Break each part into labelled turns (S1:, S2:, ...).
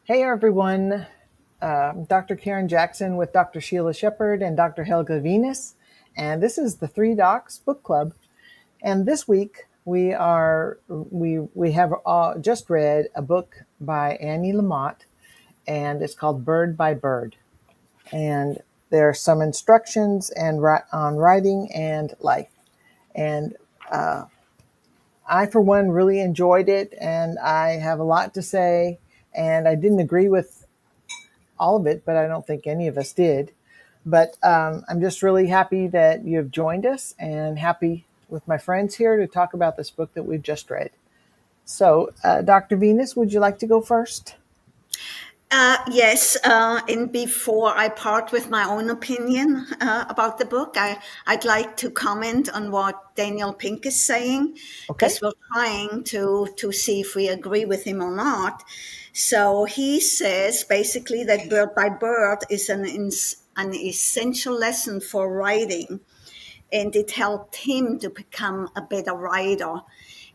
S1: Hey everyone, Dr. Karen Jackson with Dr. Sheila Shepard and Dr. Helga Venus, and this is the Three Docs Book Club. And this week we have just read a book by Annie Lamott, and it's called Bird by Bird. And there are some instructions on writing and life. And I, for one, really enjoyed it, and I have a lot to say. And I didn't agree with all of it, but I don't think any of us did. But I'm just really happy that you've joined us and happy with my friends here to talk about this book that we've just read. So, Dr. Venus, would you like to go first?
S2: Yes, and before I part with my own opinion about the book, I'd like to comment on what Daniel Pink is saying,
S1: Okay.
S2: because we're trying to see if we agree with him or not. So he says basically that Bird by Bird is an essential lesson for writing, and it helped him to become a better writer.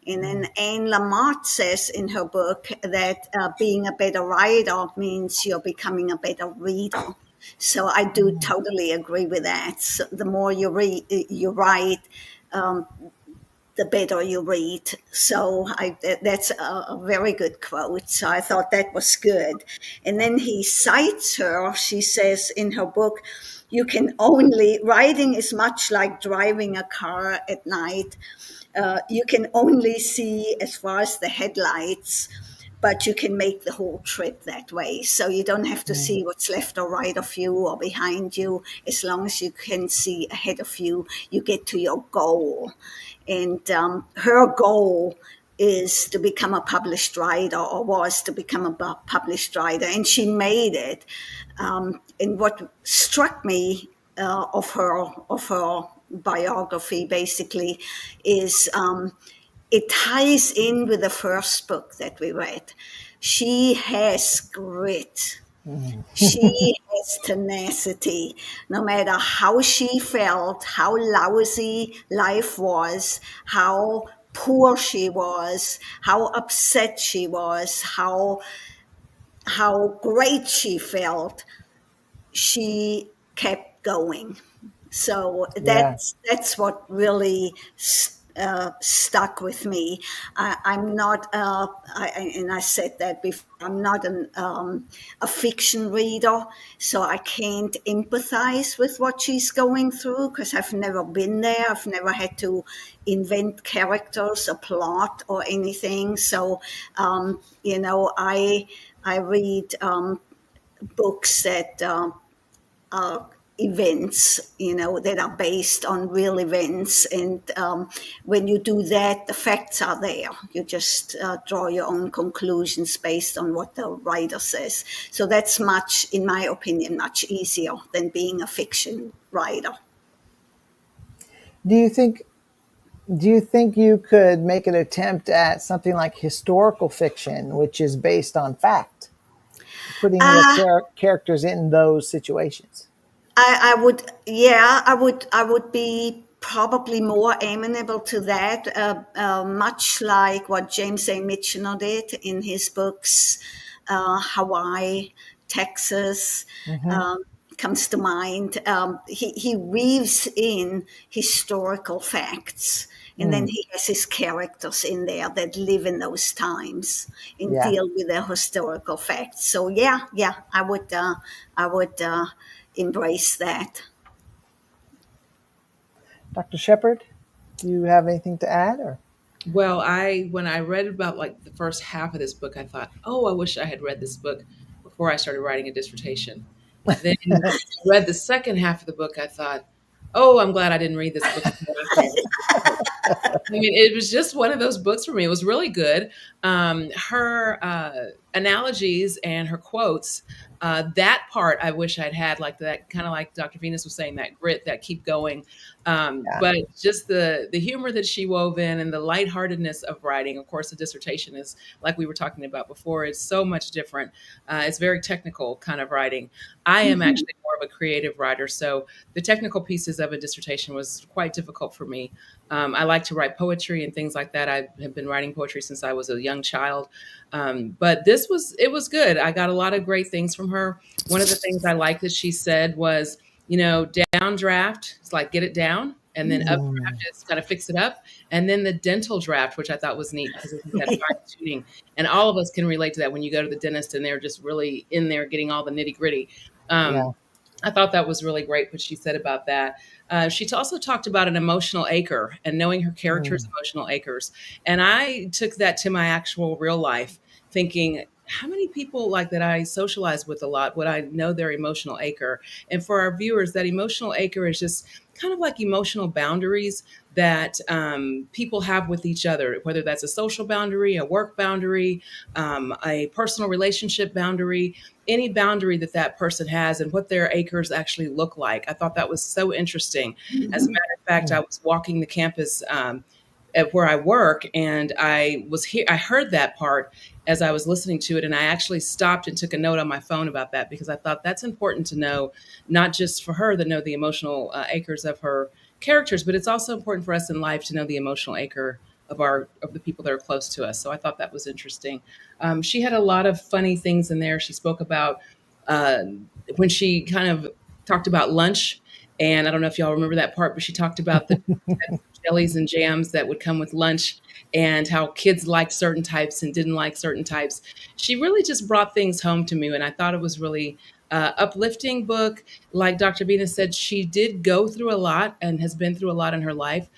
S2: And then Anne Lamott says in her book that being a better writer means you're becoming a better reader. So I do totally agree with that. So the more you write, um, the better you read. So that's a very good quote. So I thought that was good. And then he cites her. She says in her book, writing is much like driving a car at night. You can only see as far as the headlights, but you can make the whole trip that way. So you don't have to see what's left or right of you or behind you. As long as you can see ahead of you, you get to your goal. And her goal is to become a published writer, or was to become a published writer, and she made it. And what struck me of her biography basically is it ties in with the first book that we read. She has grit. She has tenacity. No matter how she felt, how lousy life was, how poor she was, how upset she was, how great she felt, she kept going. So
S1: Yeah.
S2: that's what really stuck with me. I'm not, and I said that before. I'm not a fiction reader, so I can't empathize with what she's going through because I've never been there. I've never had to invent characters, a plot, or anything. So, I read books that are events, that are based on real events. And when you do that, the facts are there. You just draw your own conclusions based on what the writer says. So that's much, in my opinion, much easier than being a fiction writer.
S1: Do you think do you think you could make an attempt at something like historical fiction, which is based on fact, putting the
S2: Uh,
S1: characters in those situations?
S2: I would, yeah, I would be probably more amenable to that, much like what James A. Michener did in his books, Hawaii, Texas.
S1: Hmm.
S2: Um, Comes to mind. He weaves in historical facts, and then
S1: Mm,
S2: he has his characters in there that live in those times and
S1: yeah.
S2: deal with the historical facts. So yeah, I would embrace that.
S1: Dr. Shepard, do you have anything to add? Or
S3: Well, when I read about like the first half of this book, I thought, "Oh, I wish I had read this book before I started writing a dissertation." Then I read the second half of the book, I thought, "Oh, I'm glad I didn't read this book before I started writing this book." I mean, it was just one of those books for me. It was really good. Her analogies and her quotes, that part I wish I'd had, like that, kind of like Dr. Venus was saying, that grit, that keep going.
S1: yeah.
S3: But just the humor that she wove in and the lightheartedness of writing. Of course, the dissertation is, like we were talking about before, it's so much different. It's very technical kind of writing. I am
S2: Mhm.
S3: actually more of a creative writer, so the technical pieces of a dissertation was quite difficult for me. I like to write poetry and things like that. I have been writing poetry since I was a young young child. But it was good. I got a lot of great things from her. One of the things I liked that she said was, downdraft is like get it down, and then
S1: Mm,
S3: updraft is kind of fix it up, and then the dental draft, which I thought was neat because it's that fine tuning, and all of us can relate to that when you go to the dentist and they're just really in there getting all the nitty gritty.
S1: yeah.
S3: I thought that was really great what she said about that. She also talked about an emotional acre and knowing her character's
S1: Mm,
S3: emotional acres. And I took that to my actual real life, thinking, how many people like that I socialize with a lot would I know their emotional acre? And for our viewers, that emotional acre is just kind of like emotional boundaries that people have with each other, whether that's a social boundary, a work boundary, a personal relationship boundary, any boundary that that person has and what their acres actually look like. I thought that was so interesting. As a
S2: Mhm.
S3: matter of fact,
S1: mm,
S3: I was walking the campus at where I work, and I heard that part as I was listening to it, and I actually stopped and took a note on my phone about that because I thought that's important to know, not just for her to know the emotional acres of her characters, but it's also important for us in life to know the emotional acre of the people that are close to us. So I thought that was interesting. She had a lot of funny things in there. She spoke about uh, when she kind of talked about lunch, and I don't know if y'all remember that part, but she talked about the types of jellies and jams that would come with lunch and how kids liked certain types and didn't like certain types. She really just brought things home to me, and I thought it was really uplifting book. Like Dr. Venus said, she did go through a lot and has been through a lot in her life.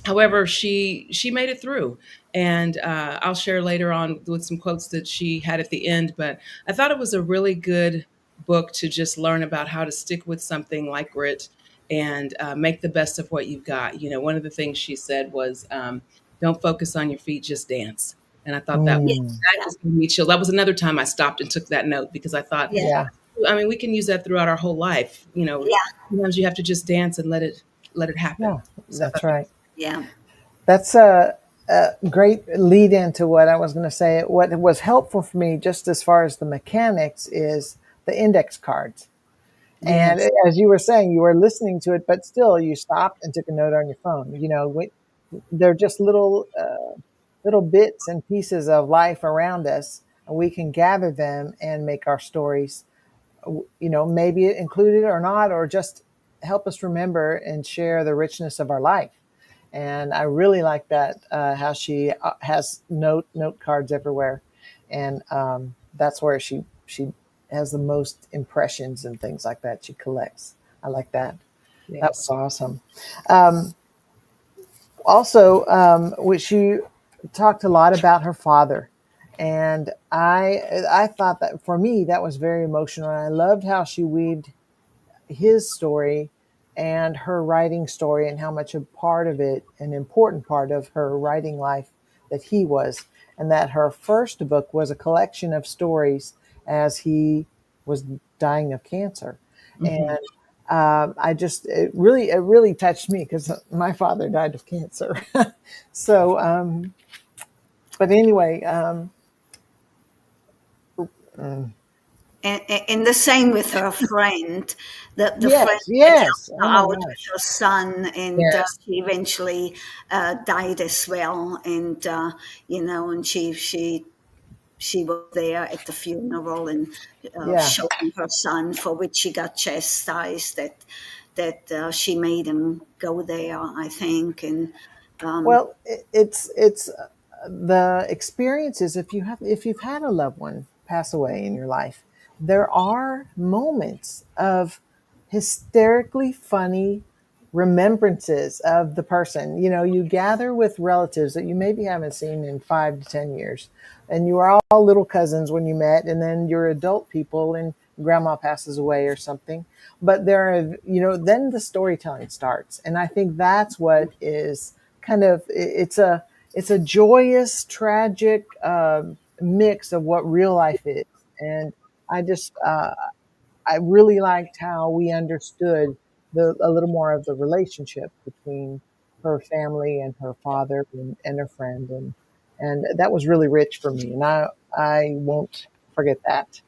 S3: However, she made it through, and I'll share later on with some quotes that she had at the end. But I thought it was a really good book to just learn about how to stick with something like grit and make the best of what you've got. One of the things she said was, "Don't focus on your feet, just dance." And I thought that
S2: Yeah,
S1: mm,
S3: that just gave me chills. That was another time I stopped and took that note because I thought,
S2: yeah,
S1: yeah.
S3: I mean, we can use that throughout our whole life.
S2: yeah,
S3: Sometimes you have to just dance and let it happen.
S1: Yeah.
S3: So I
S1: That's
S3: thought that
S1: right.
S3: was
S2: yeah.
S1: That's a great lead into what I was going to say. What was helpful for me, just as far as the mechanics, is the index cards. And
S3: yes.
S1: as you were saying, you were listening to it, but still you stopped and took a note on your phone. They're just little bits and pieces of life around us, and we can gather them and make our stories. Maybe include it or not, or just help us remember and share the richness of our life. And I really like that how she has note cards everywhere, and that's where she has the most impressions and things like that she collects. I like that. That was
S3: Yes.
S1: awesome. Um, Also, which she talked a lot about her father, and I thought that for me that was very emotional. And I loved how she weaved his story and her writing story, and how much a part of it, an important part of her writing life, that he was, and that her first book was a collection of stories as he was dying of cancer. And
S3: Hmm.
S1: it really touched me because my father died of cancer. So, but anyway, mm,
S2: And the same with her friend, the friend
S1: yes,
S2: that
S1: yes.
S2: helped
S1: Oh
S2: her
S1: my
S2: out with
S1: gosh.
S2: her son, and
S3: Yes.
S2: she eventually died as well. And and she was there at the funeral and
S1: Yeah.
S2: showing her son, for which she got chastised that she made him go there, I think. And um,
S1: Well, it's the experiences. If you've had a loved one pass away in your life, there are moments of hysterically funny remembrances of the person. You gather with relatives that you maybe haven't seen in 5 to 10 years, and you are all little cousins when you met, and then you're adult people, and grandma passes away or something. But then the storytelling starts, and I think that's what is kind of it's a joyous, tragic mix of what real life is. And I just I really liked how we understood a little more of the relationship between her family and her father and her friend, and that was really rich for me, and I won't forget that.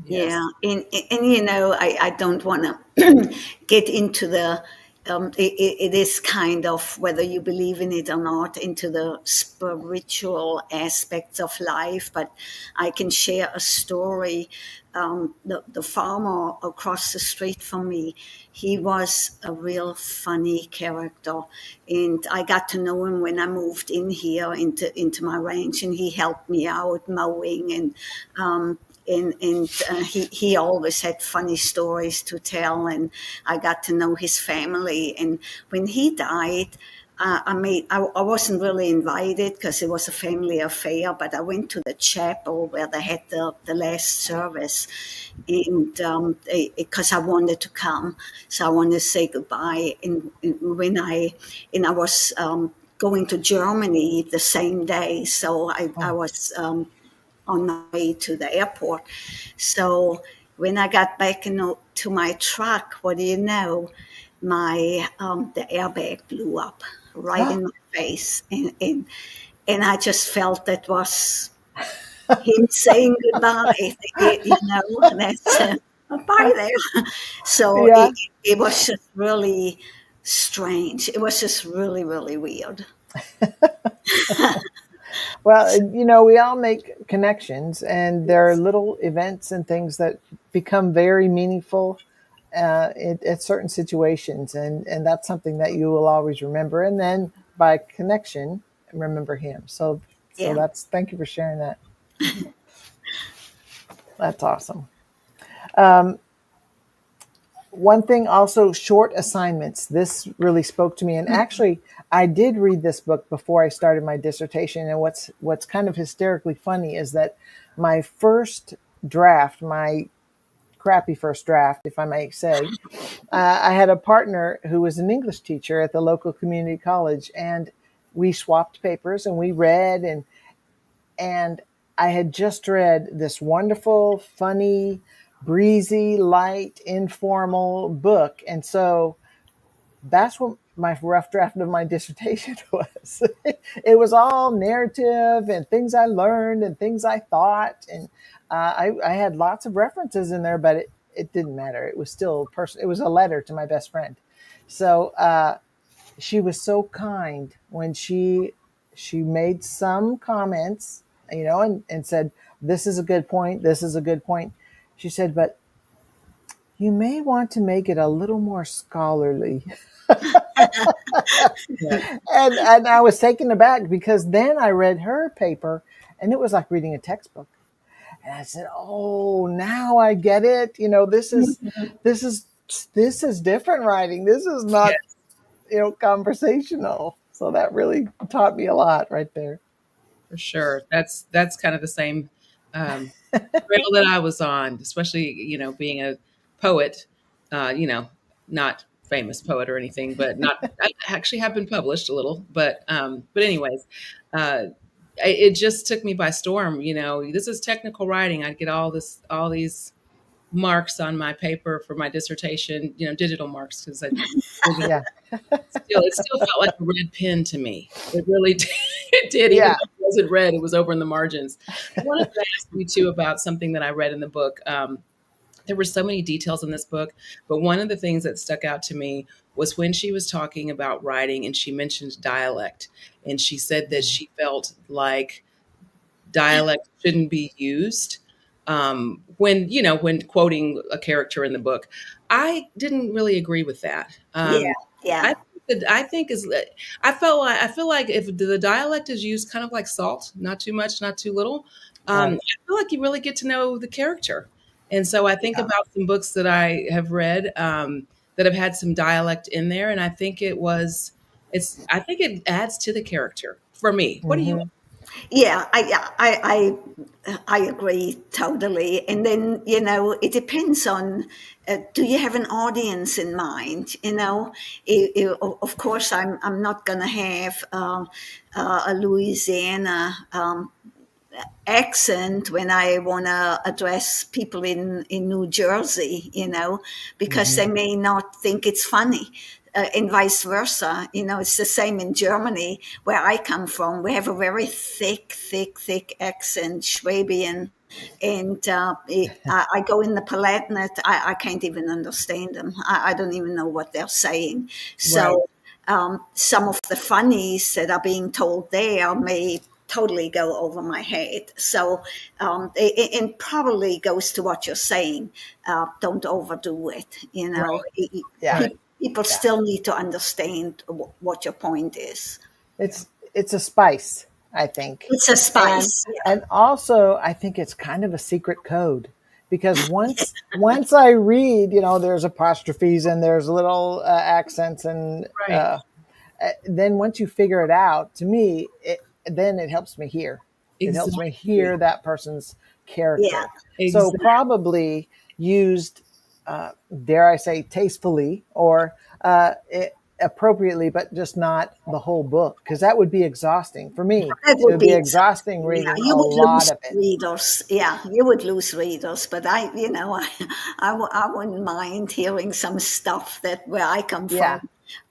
S2: yeah,
S3: Yes.
S2: and I don't want to get into the it is kind of, whether you believe in it or not, into the spiritual aspects of life. But I can share a story. The farmer across the street from me, he was a real funny character, and I got to know him when I moved in here into my ranch, and he helped me out mowing, and he always had funny stories to tell, and I got to know his family. And when he died, I wasn't really invited because it was a family affair, but I went to the chapel where they had the last service, and because I wanted to come, so I wanted to say goodbye. And I was going to Germany the same day, so I
S1: Oh,
S2: was on my way to the airport. So when I got back to my truck, what do you know? My the airbag blew up right in my face, and I just felt that was him saying goodbye. That's bye there. So
S1: yeah.
S2: it was just really strange. It was just really, really weird.
S1: Well, we all make connections, and there are little events and things that become very meaningful at certain situations, and that's something that you will always remember. And then by connection, remember him. So
S2: Yeah,
S1: that's thank you for sharing that. That's awesome. Um, One thing also, short assignments. This really spoke to me, and actually, I did read this book before I started my dissertation. And what's kind of hysterically funny is that my first draft, my crappy first draft, if I may say, I had a partner who was an English teacher at the local community college, and we swapped papers and we read, and I had just read this wonderful, funny, breezy, light, informal book. And so that's what my rough draft of my dissertation was. It was all narrative and things I learned and things I thought. And I had lots of references in there, but it didn't matter. It was still person. It was a letter to my best friend. So she was so kind when she made some comments, and said, "This is a good point. This is a good point." She said, "But you may want to make it a little more scholarly."
S3: Yeah,
S1: And I was taken aback because then I read her paper, and it was like reading a textbook. And I said, "Oh, now I get it. This is this is different writing. This is
S3: yeah,
S1: not, conversational." So that really taught me a lot right there.
S3: for sure. That's kind of the same trail that I was on, especially being a poet. You know, not famous poet or anything, but not I actually have been published a little, but anyways, it just took me by storm. This is technical writing. I'd get all these marks on my paper for my dissertation. Digital marks because I digital.
S1: Yeah.
S3: It still felt like a red pen to me. It really did. It did, even
S1: Yeah.
S3: though it wasn't red, it was over in the margins. I wanted to ask you too about something that I read in the book. There were so many details in this book, but one of the things that stuck out to me was when she was talking about writing and she mentioned dialect. And she said that she felt like dialect shouldn't be used when quoting a character in the book. I didn't really agree with that.
S2: yeah, yeah,
S3: I feel like if the dialect is used kind of like salt, not too much, not too little,
S1: Right.
S3: I feel like you really get to know the character. And so I think
S2: yeah,
S3: about some books that I have read that have had some dialect in there, and I think it adds to the character for me. What do you?
S1: Hmm.
S2: yeah. I agree totally. And then it depends on, do you have an audience in mind? Of course, I'm not going to have a Louisiana accent when I want to address people in New Jersey, because they
S1: Hmm.
S2: may not think it's funny. And vice versa. It's the same in Germany, where I come from. We have a very thick, thick, thick accent, Schwabian. And I go in the Palatinate, I can't even understand them. I don't even know what they're saying.
S1: Right.
S2: So some of the funnies that are being told there may totally go over my head. So it probably goes to what you're saying. Don't overdo it. You know,
S3: Right.
S1: Yeah.
S3: Right.
S2: people
S1: Yeah.
S2: still need to understand what your point is.
S1: It's a spice, I think.
S2: It's a
S1: And
S2: spice. Yeah.
S1: and also I think it's kind of a secret code because once I read, there's apostrophes and there's little accents and
S3: Right.
S1: then once you figure it out, to me, then it helps me hear. It helps me
S3: Exactly.
S1: hear that person's
S2: Yeah.
S1: character. So
S3: Exactly.
S1: probably used, dare I say, tastefully or appropriately, but just not the whole book, because that would be exhausting for me.
S2: That
S1: It
S2: would
S1: would be
S2: be
S1: exhausting
S2: exhausting. Yeah,
S1: reading
S2: you
S1: a
S2: would
S1: lot
S2: lose
S1: of it.
S2: readers. Yeah, you would lose readers. But I wouldn't mind hearing some stuff that where I come from
S1: Yeah.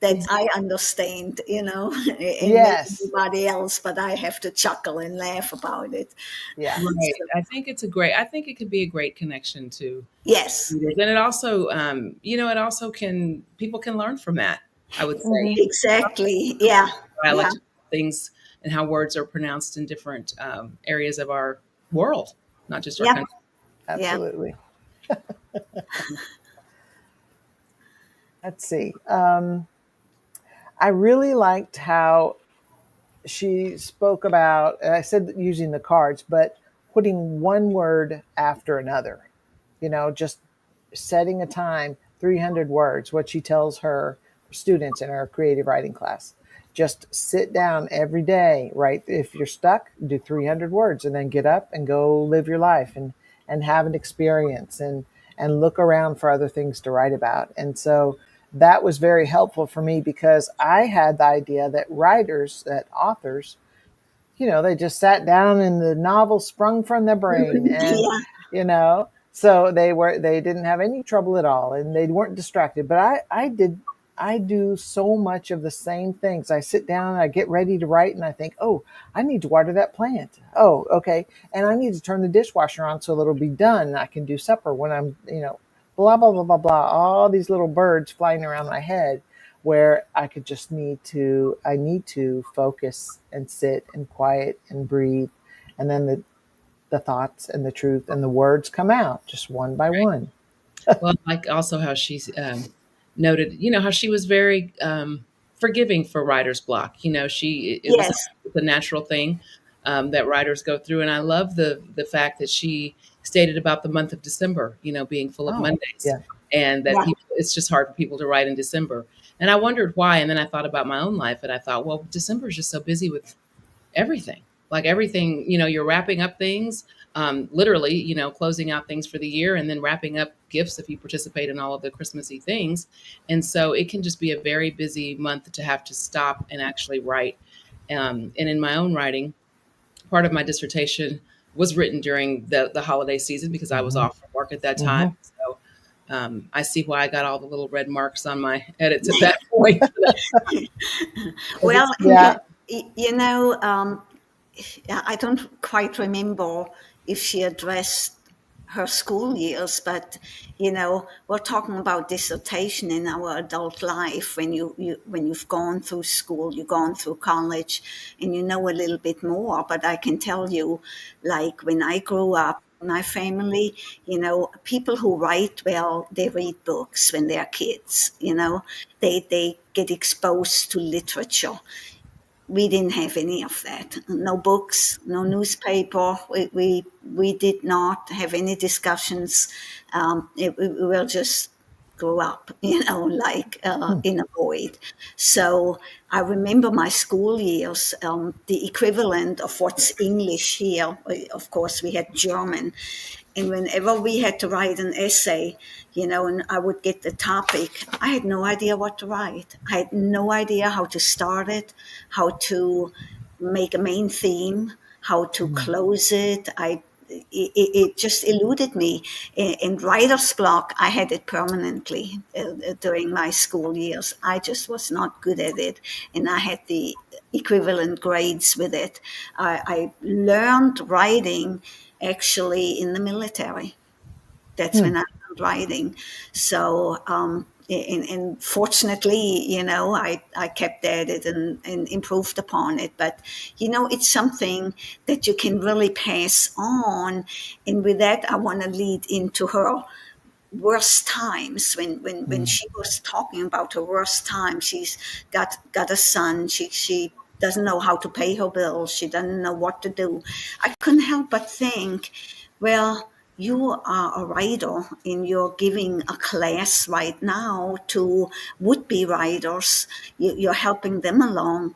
S2: that
S3: Ex-
S2: I understand. And maybe
S1: Yes.
S2: nobody else, but I have to chuckle and laugh about it.
S1: Yeah.
S3: Right.
S2: So,
S3: I think it could be a great connection to
S2: yes,
S3: readers. And it also, it also people can learn from that, I would say.
S1: Hmm.
S2: exactly. Yeah, yeah,
S3: Dialect things and how words are pronounced in different areas of our world, not just our
S2: yeah,
S3: country.
S2: yeah.
S1: Absolutely. Let's see. I really liked how she spoke about, and I said using the cards, but putting one word after another, just setting a time, 300 words, what she tells her students in her creative writing class. Just sit down every day, write. If you're stuck, do 300 words and then get up and go live your life and have an experience and look around for other things to write about. And so that was very helpful for me because I had the idea that that authors, they just sat down and the novel sprung from their brain and,
S2: Yeah,
S1: so they didn't have any trouble at all and they weren't distracted. But I do so much of the same things. I sit down, I get ready to write and I think, oh, I need to water that plant. Oh, okay. And I need to turn the dishwasher on so it'll be done. And I can do supper when I'm, blah, blah, blah, blah, blah. All these little birds flying around my head where I need to focus and sit and quiet and breathe. And then the thoughts and the truth and the words come out just one by one.
S3: Well, like also how she's noted, how she was very forgiving for writer's block. It was
S2: yes,
S3: a natural thing that writers go through, and I love the fact that she stated about the month of December, being full of
S1: Oh,
S3: Mondays,
S1: yeah.
S3: and that
S2: yeah,
S3: people it's just hard for people to write in December. And I wondered why, and then I thought about my own life, and I thought, well, December is just so busy with everything. Like everything, you're wrapping up things, literally, closing out things for the year and then wrapping up gifts if you participate in all of the Christmassy things. And so it can just be a very busy month to have to stop and actually write. And in my own writing, part of my dissertation was written during the holiday season because I was
S1: Hmm.
S3: off from work at that time.
S1: Hmm.
S3: So I see why I got all the little red marks on my edits at that point.
S2: well,
S1: Yeah.
S2: you know, I don't quite remember if she addressed her school years, but we're talking about dissertation in our adult life. When you've gone through school, you've gone through college, and you know a little bit more. But I can tell you, like when I grew up, my family, people who write well, they read books when they're kids. They get exposed to literature. We didn't have any of that. No books, no newspaper. We did not have any discussions. We were just grew up, like in a void. So I remember my school years, the equivalent of what's English here. Of course, we had German. And whenever we had to write an essay, and I would get the topic, I had no idea what to write. I had no idea how to start it, how to make a main theme, how to close it. It just eluded me. In writer's block, I had it permanently during my school years. I just was not good at it, and I had the equivalent grades with it. I learned writing actually in the military. That's
S1: Hmm.
S2: when I learned writing. So, and fortunately, I kept at it and improved upon it. But, it's something that you can really pass on. And with that, I want to lead into her worst times when
S1: Mm.
S2: she was talking about her worst time. She's got a son. She doesn't know how to pay her bills. She doesn't know what to do. I couldn't help but think, well, you are a writer and you're giving a class right now to would-be writers. You're helping them along.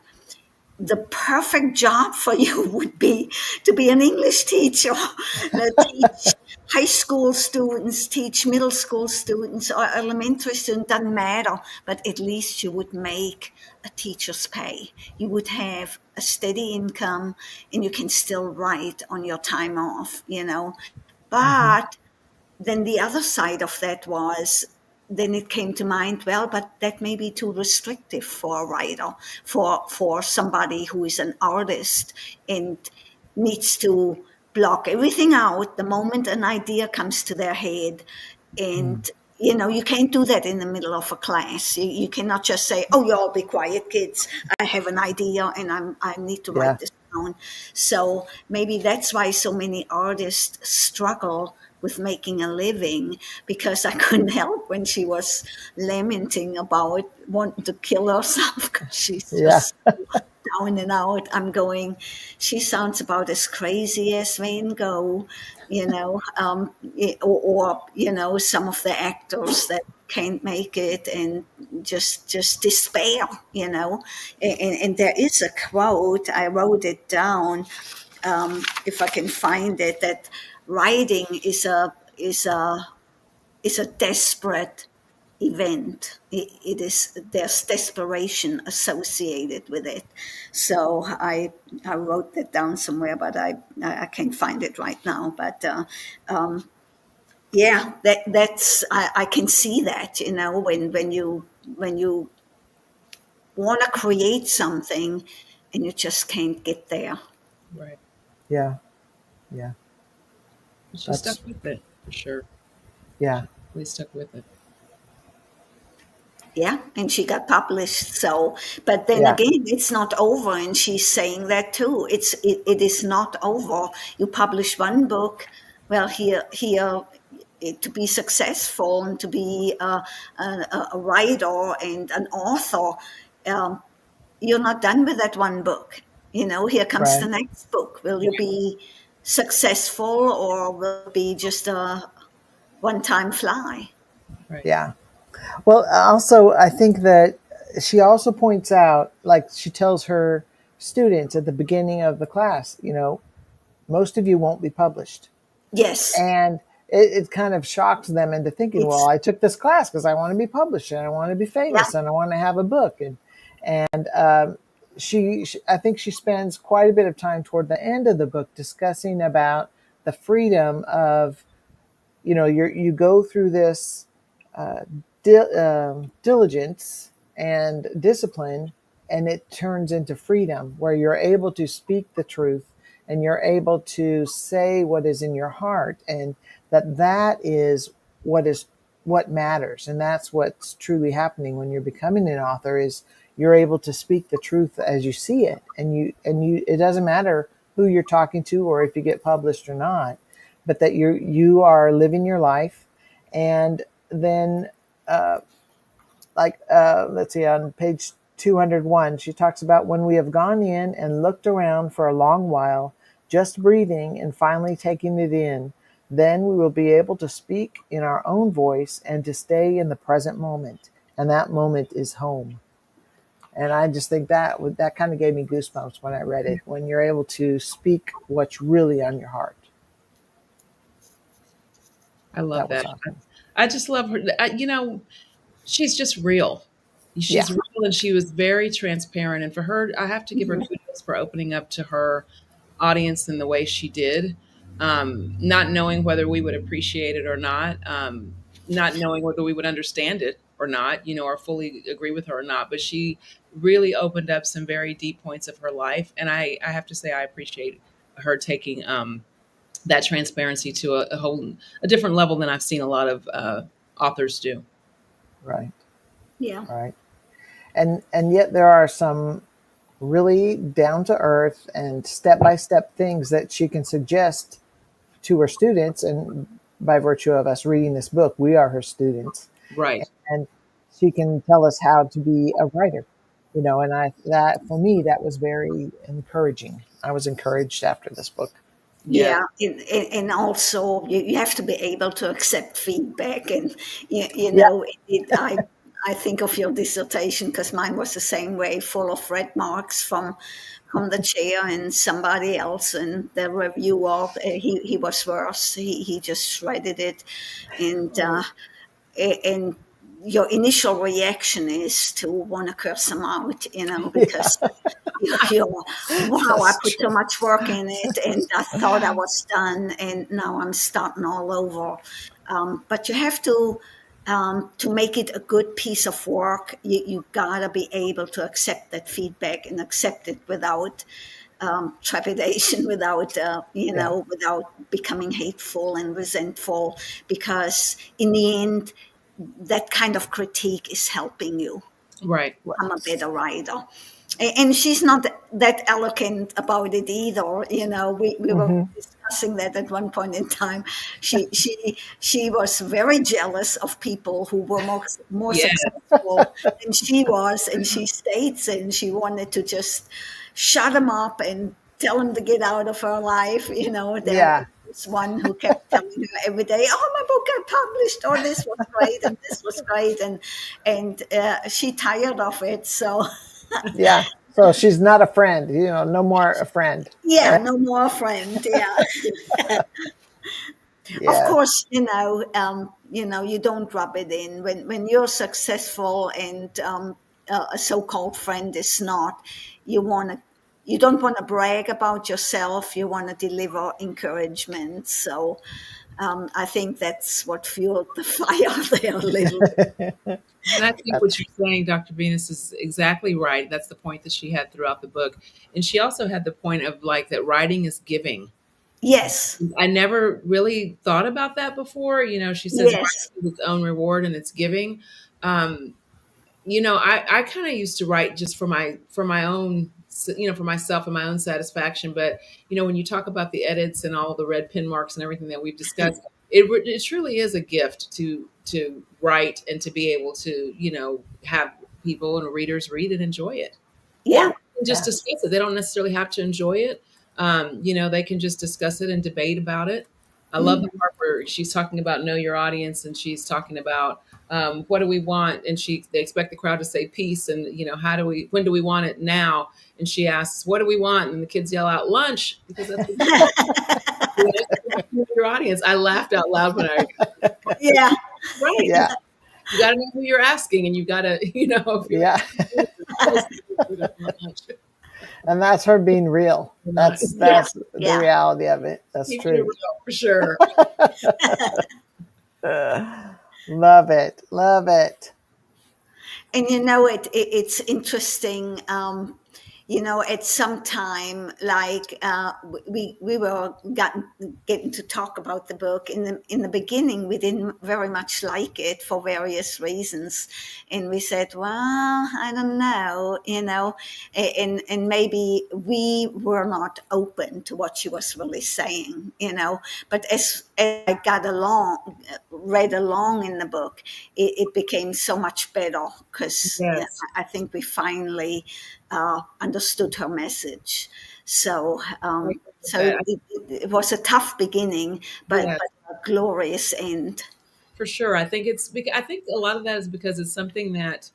S2: The perfect job for you would be to be an English teacher, teach high school students, teach middle school students, or elementary students, doesn't matter, but at least you would make a teacher's pay. You would have a steady income and you can still write on your time off.
S1: Hmm.
S2: But then the other side of that was, then it came to mind, well, but that may be too restrictive for a writer, for somebody who is an artist and needs to block everything out the moment an idea comes to their head.
S1: Mm.
S2: And you can't do that in the middle of a class. You cannot just say, oh, you all be quiet, kids, I have an idea and I need to
S1: Yeah.
S2: write this down. So maybe that's why so many artists struggle with making a living, because I couldn't help when she was lamenting about wanting to kill herself because she's
S1: Yeah.
S2: just down and out. I'm going, she sounds about as crazy as Van Gogh, or some of the actors that can't make it and just despair, and there is a quote, I wrote it down, if I can find it, that writing is a desperate event. It is, there's desperation associated with it. So I wrote that down somewhere, but I can't find it right now. But yeah, that's I can see that, when you want to create something and you just can't get there.
S3: Right.
S1: Yeah. Yeah.
S3: But she stuck
S1: That's
S3: with it for sure.
S1: yeah.
S3: She really stuck with it.
S2: Yeah, and she got published. So, but then
S1: Yeah.
S2: again, it's not over, and she's saying that too. It is not over. You publish one book, well, here, to be successful and to be a writer and an author, um, you're not done with that one book. Here comes the
S1: Right.
S2: next book. Will you be successful, or will it be just a one-time fly?
S3: Right.
S1: Yeah. Well, also, I think that she also points out, like she tells her students at the beginning of the class, most of you won't be published.
S2: Yes,
S1: And it kind of shocks them into thinking, well,
S2: it's
S1: I took this class because I want to be published and I want to be
S2: yeah.
S1: famous and I want to have a book. And I think she spends quite a bit of time toward the end of the book discussing about the freedom of, you go through this uh, diligence and discipline, and it turns into freedom where you're able to speak the truth and you're able to say what is in your heart, and that is what is what matters, and that's what's truly happening when you're becoming an author is you're able to speak the truth as you see it, and you it doesn't matter who you're talking to or if you get published or not, but that you are living your life. And then uh, let's see, on page 201 she talks about when we have gone in and looked around for a long while, just breathing and finally taking it in, then we will be able to speak in our own voice and to stay in the present moment, and that moment is home. And I just think that kind of gave me goosebumps when I read it, when you're able to speak what's really on your heart.
S3: I love
S1: That was
S3: that.
S1: awesome.
S3: I just love her. She's just real.
S1: Yeah.
S3: She's real, and she was very transparent. And for her, I have to give her
S2: Mhm.
S3: kudos for opening up to her audience in the way she did, not knowing whether we would appreciate it or not, not knowing whether we would understand it or not, or fully agree with her or not. But she really opened up some very deep points of her life, and I have to say I appreciate her taking that transparency to a different level than I've seen a lot of authors do.
S1: Right.
S2: Yeah.
S1: Right. And yet there are some really down to earth and step by step things that she can suggest to her students. And by virtue of us reading this book, we are her students.
S3: Right.
S1: And she can tell us how to be a writer, and that for me, that was very encouraging. I was encouraged after this book.
S3: Yeah.
S2: Yeah, and also you have to be able to accept feedback, and
S1: Yeah.
S2: I think of your dissertation because mine was the same way, full of red marks from the chair and somebody else, and the reviewer, he was worse. He just shredded it, and
S1: Oh,
S2: and your initial reaction is to want to curse them out,
S1: yeah.
S2: because you're, wow, I
S1: That's
S2: put so
S1: true.
S2: much work in it, and I thought I was done, and now I'm starting all over. But you have to make it a good piece of work. You gotta be able to accept that feedback and accept it without trepidation, without
S1: Yeah.
S2: without becoming hateful and resentful, because in the end, that kind of critique is helping you
S3: Right.
S2: become a
S1: Right.
S2: better writer. And she's not that eloquent about it either. We were
S1: Hmm.
S2: discussing that at one point in time. She was very jealous of people who were more
S3: Yeah.
S2: successful than she was, and she states, and she wanted to just shut them up and tell them to get out of her life. There
S1: Yeah.
S2: was one who kept telling her every day, "Oh, my book got published, or this was great, and this was great," and she tired of it. So
S1: Yeah. So she's not a friend, no more a friend.
S2: yeah, no more friend. Yeah. Of
S1: Yes.
S2: course, you don't rub it in when you're successful, and a so-called friend is not. You want to. You don't want to brag about yourself. You want to deliver encouragement. So I think that's what fueled the fire there a little bit.
S3: And I think what you're saying, Dr. Venus, is exactly right. That's the point that she had throughout the book. And she also had the point of like that writing is giving.
S2: Yes.
S3: I never really thought about that before. She says
S2: Yes.
S3: writing is its own reward and it's giving. Um, I kind of used to write just for my own, for myself and my own satisfaction. But when you talk about the edits and all the red pin marks and everything that we've discussed, it truly is a gift to write and to be able to have people and readers read and enjoy it, or
S2: Yeah.
S3: just
S1: Yeah.
S3: discuss it. They don't necessarily have to enjoy it. They can just discuss it and debate about it. I love the
S2: Mhm.
S3: part where she's talking about know your audience, and she's talking about what do we want, and they expect the crowd to say peace, and when do we want it now, and she asks what do we want, and the kids yell out lunch because that's what know your audience. I laughed out loud when I
S2: Yeah.
S3: right.
S1: Yeah.
S3: You got to know who you're asking, and you got to if you're
S1: Yeah.
S3: lunch
S1: And that's her being real.
S3: or not.
S1: That's
S2: Yeah.
S1: that's the
S2: Yeah.
S1: reality of it. That's
S3: Keep it real
S1: true.
S3: for sure.
S1: Love it. Love it.
S2: And it's interesting. At some time, like we were getting to talk about the book in the beginning. We didn't very much like it for various reasons, and we said, "Well, I don't know," and maybe we were not open to what she was really saying. But as I got along, read along in the book, it became so much better because
S3: Yes.
S2: I think we finally understood her message. So,
S3: I
S2: um,
S3: agree with
S2: so
S3: that.
S2: it was a tough beginning,
S3: Yes,
S2: but a glorious end.
S3: for sure. I think a lot of that is because it's something that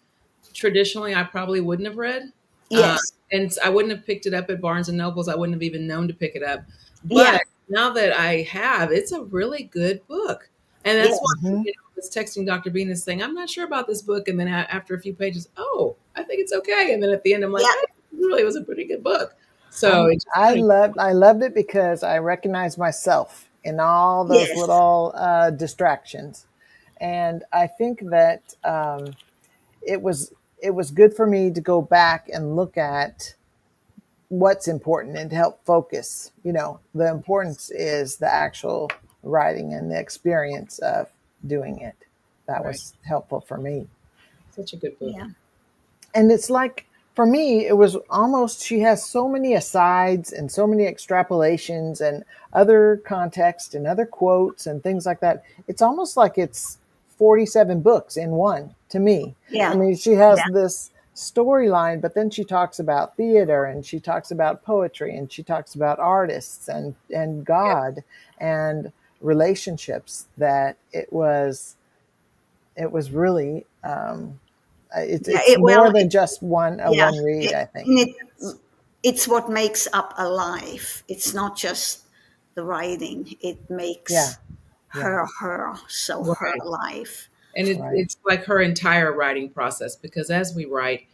S3: traditionally I probably wouldn't have read.
S2: Yes,
S3: And I wouldn't have picked it up at Barnes and Nobles. I wouldn't have even known to pick it up.
S2: yeah,
S3: But now that I have, it's a really good book. And that's why
S2: yes,
S1: Hmm.
S3: I was texting Dr. Venus saying, I'm not sure about this book. And then after a few pages, oh, I think it's okay. And then at the end, I'm like,
S2: yeah,
S3: hey, it really was a pretty good book. So it just kind of,
S1: I loved it because I recognized myself in all those
S2: yes,
S1: little distractions, and I think that it was it was good for me to go back and look at what's important and to help focus. The importance is the actual writing and the experience of doing it. That
S3: Right.
S1: was helpful for me.
S3: Such a good book.
S2: Yeah.
S1: And it's like, for me, it was almost, she has so many asides and so many extrapolations and other context and other quotes and things like that. It's almost like it's 47 books in one to me. I
S2: Yeah.
S1: mean, she has
S2: Yeah.
S1: this storyline, but then she talks about theater and she talks about poetry and she talks about artists and
S3: Yep.
S1: God and relationships, that it was really it's
S2: Yeah.
S1: it's more
S2: Well,
S1: than just
S2: yeah.
S1: one read, I think.
S2: And it's what makes up a life. It's not just the writing. It
S1: Yeah,
S2: makes
S1: yeah,
S2: her. So her
S3: Right.
S2: life.
S3: And
S1: right.
S3: it's like her entire writing process, because as we write,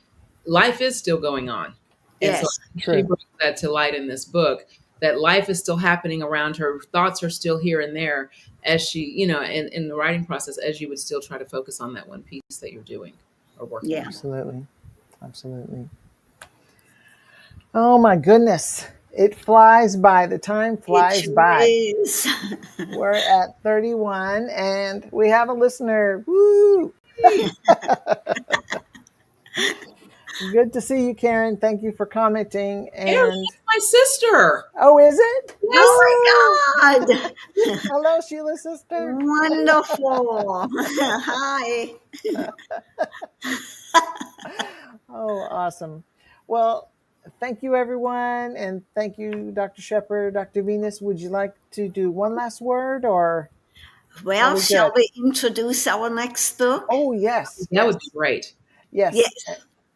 S3: life is still going on. And so
S2: Yes.
S3: she
S1: True.
S3: brings that to light in this book, that life is still happening around her. Thoughts are still here and there as she, in the writing process, as you would still try to focus on that one piece that you're doing or working
S2: Yeah.
S3: on.
S1: Absolutely. Absolutely. Oh my goodness. It flies by. The time
S2: It
S1: flies
S2: sure
S1: by.
S2: is.
S1: We're at 31 and we have a listener. Woo! Good to see you, Karen. Thank you for commenting.
S3: Karen,
S1: And
S3: that's my sister.
S1: oh, is it?
S3: Yes.
S1: Woo!
S2: Oh my God.
S1: Hello, Sheila's sister.
S2: Wonderful. Hi.
S1: Oh, awesome. Well, thank you, everyone. And thank you, Dr. Shepard. Dr. Venus, would you like to do one last word, or are
S2: Well,
S1: we
S2: shall
S1: good?
S2: we introduce our next book?
S1: Oh, yes,
S3: That would be
S1: yes,
S3: great.
S1: yes.
S2: Yes.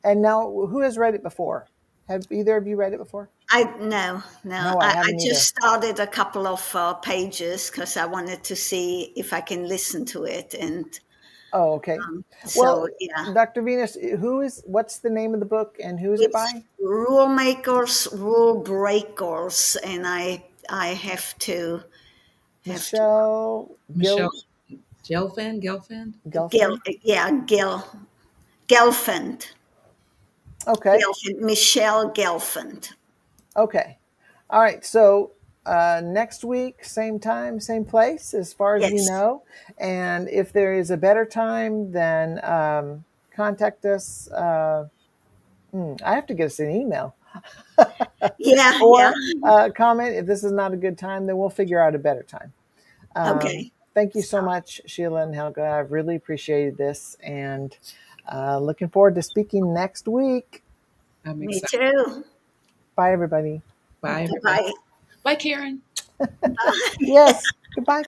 S1: And now, who has read it before? Have either of you read it before?
S2: I no, no.
S1: No, I
S2: I
S1: haven't
S2: just
S1: either.
S2: started a couple of pages because I wanted to see if I can listen to it, and
S1: Oh, okay.
S2: so
S1: Well,
S2: yeah,
S1: Dr. Venus, what's the name of the book and who is it
S2: it's
S1: by?
S2: rule makers, rule breakers, and I have to
S1: Michelle
S3: Michelle Gelfand.
S2: Gil,
S1: Gelfand?
S2: yeah, Gelfand,
S1: Okay.
S2: Michelle Gelfand.
S1: Okay. All right. So next week, same time, same place, as far as you
S2: Yes,
S1: know. And if there is a better time, then contact us. I have to get us an email
S2: yeah, yeah.
S1: or comment. If this is not a good time, then we'll figure out a better time.
S2: Okay,
S1: Thank you
S2: so
S1: so much, Sheila and Helga. I've really appreciated this, and looking forward to speaking next week.
S3: I'm
S2: me
S3: excited.
S2: too.
S1: Bye, everybody.
S3: Bye,
S2: Bye
S3: everybody.
S2: bye.
S3: Bye, Karen.
S1: Yes. Goodbye.